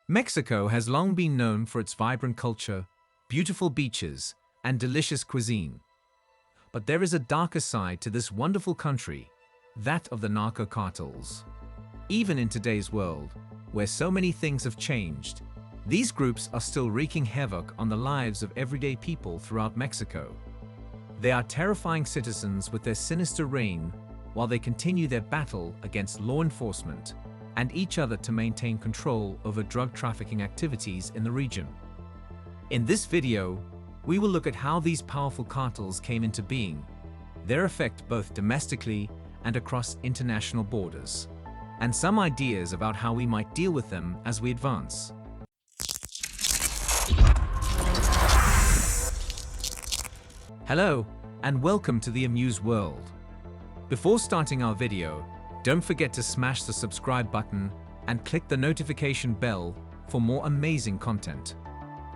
Mexico has long been known for its vibrant culture, beautiful beaches, and delicious cuisine. But there is a darker side to this wonderful country, that of the narco cartels. Even in today's world, where so many things have changed, these groups are still wreaking havoc on the lives of everyday people throughout Mexico. They are terrifying citizens with their sinister reign while they continue their battle against law enforcement and each other to maintain control over drug trafficking activities in the region. In this video, we will look at how these powerful cartels came into being, their effect both domestically and across international borders, and some ideas about how we might deal with them as we advance. Hello, and welcome to the Amuse World. Before starting our video, don't forget to smash the subscribe button and click the notification bell for more amazing content.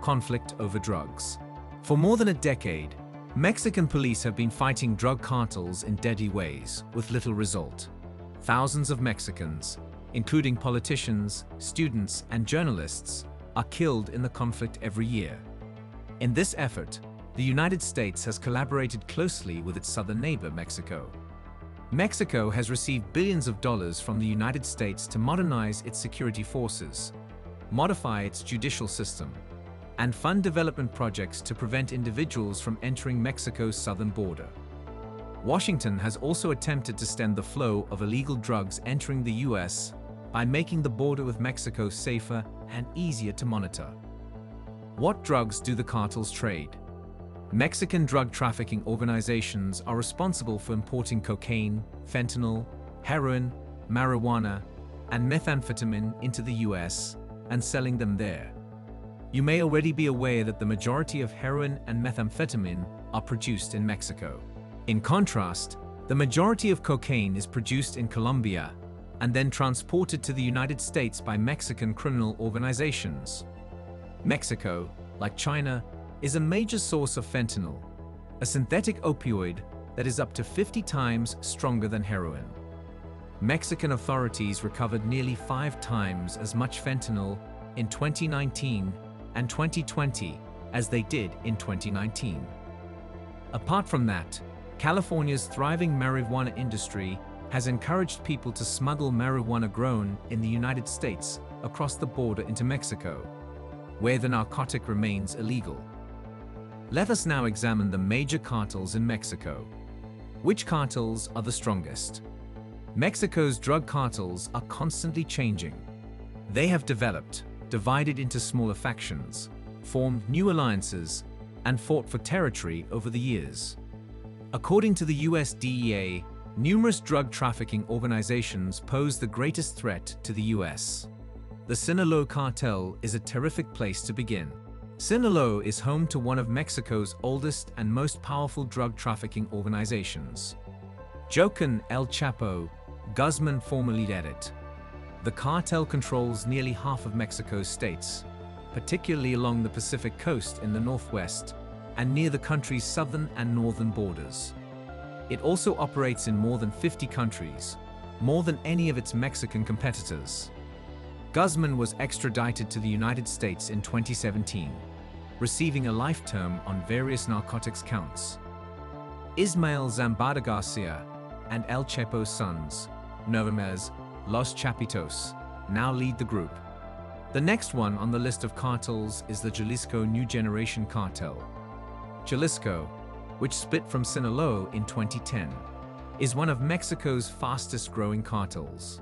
Conflict over drugs. For more than a decade, Mexican police have been fighting drug cartels in deadly ways with little result. Thousands of Mexicans, including politicians, students, and journalists, are killed in the conflict every year. In this effort, the United States has collaborated closely with its southern neighbor, Mexico. Mexico has received billions of dollars from the United States to modernize its security forces, modify its judicial system, and fund development projects to prevent individuals from entering Mexico's southern border. Washington has also attempted to stem the flow of illegal drugs entering the U.S. by making the border with Mexico safer and easier to monitor. What drugs do the cartels trade? Mexican drug trafficking organizations are responsible for importing cocaine, fentanyl, heroin, marijuana, and methamphetamine into the US and selling them there. You may already be aware that the majority of heroin and methamphetamine are produced in Mexico. In contrast, the majority of cocaine is produced in Colombia and then transported to the United States by Mexican criminal organizations. Mexico, like China, is a major source of fentanyl, a synthetic opioid that is up to 50 times stronger than heroin. Mexican authorities recovered nearly 5 times as much fentanyl in 2019 and 2020 as they did in 2019. Apart from that, California's thriving marijuana industry has encouraged people to smuggle marijuana grown in the United States across the border into Mexico, where the narcotic remains illegal. Let us now examine the major cartels in Mexico. Which cartels are the strongest? Mexico's drug cartels are constantly changing. They have developed, divided into smaller factions, formed new alliances, and fought for territory over the years. According to the US DEA, numerous drug trafficking organizations pose the greatest threat to the US. The Sinaloa cartel is a terrific place to begin. Sinaloa is home to one of Mexico's oldest and most powerful drug trafficking organizations. Joaquin El Chapo Guzman formerly led it. The cartel controls nearly half of Mexico's states, particularly along the Pacific coast in the northwest and near the country's southern and northern borders. It also operates in more than 50 countries, more than any of its Mexican competitors. Guzman was extradited to the United States in 2017, receiving a life term on various narcotics counts. Ismael Zambada Garcia and El Chapo's sons, known as Los Chapitos, now lead the group. The next one on the list of cartels is the Jalisco New Generation Cartel. Jalisco, which split from Sinaloa in 2010, is one of Mexico's fastest-growing cartels.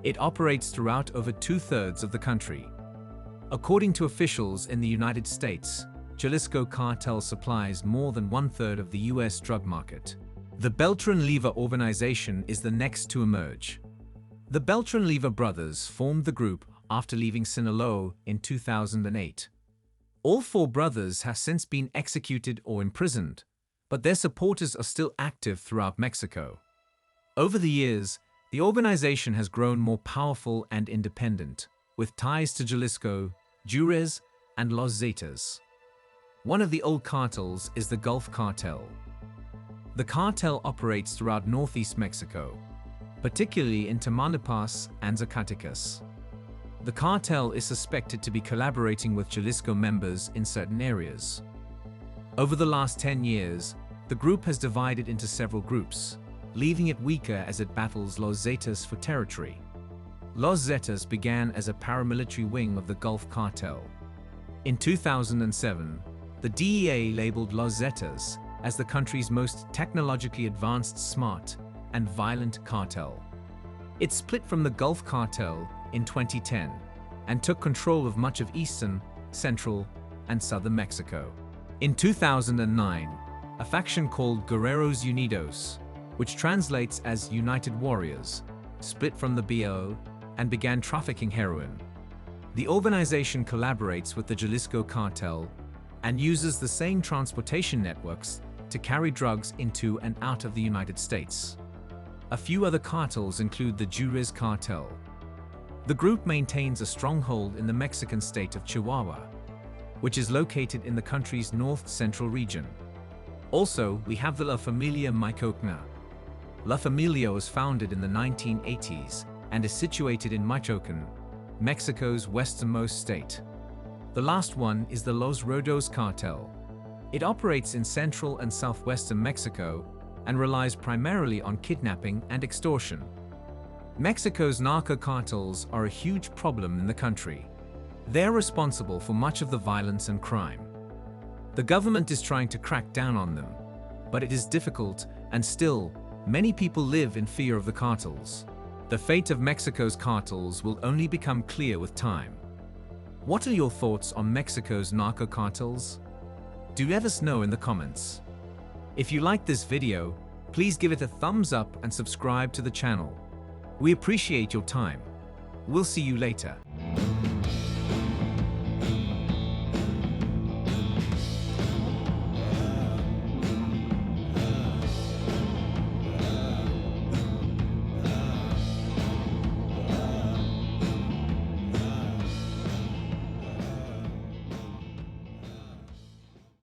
It operates throughout over 2/3 of the country. According to officials in the United States, Jalisco cartel supplies more than 1/3 of the US drug market. The Beltran-Leyva organization is the next to emerge. The Beltran-Leyva brothers formed the group after leaving Sinaloa in 2008. All 4 brothers have since been executed or imprisoned, but their supporters are still active throughout Mexico. Over the years, the organization has grown more powerful and independent, with ties to Jalisco, Juarez, and Los Zetas. One of the old cartels is the Gulf Cartel. The cartel operates throughout northeast Mexico, particularly in Tamaulipas and Zacatecas. The cartel is suspected to be collaborating with Jalisco members in certain areas. Over the last 10 years, the group has divided into several groups, leaving it weaker as it battles Los Zetas for territory. Los Zetas began as a paramilitary wing of the Gulf Cartel. In 2007, the DEA labeled Los Zetas as the country's most technologically advanced, smart, and violent cartel. It split from the Gulf Cartel in 2010 and took control of much of eastern, central, and southern Mexico. In 2009, a faction called Guerreros Unidos, which translates as United Warriors, split from the BO and began trafficking heroin. The organization collaborates with the Jalisco cartel and uses the same transportation networks to carry drugs into and out of the United States. A few other cartels include the Juarez cartel. The group maintains a stronghold in the Mexican state of Chihuahua, which is located in the country's north-central region. Also, we have the La Familia Michoacana. La Familia was founded in the 1980s and is situated in Michoacán, Mexico's westernmost state. The last one is the Los Rodos cartel. It operates in central and southwestern Mexico and relies primarily on kidnapping and extortion. Mexico's narco cartels are a huge problem in the country. They're responsible for much of the violence and crime. The government is trying to crack down on them, but it is difficult, and still, many people live in fear of the cartels. The fate of Mexico's cartels will only become clear with time. What are your thoughts on Mexico's narco cartels? Do let us know in the comments. If you liked this video, please give it a thumbs up and subscribe to the channel. We appreciate your time. We'll see you later.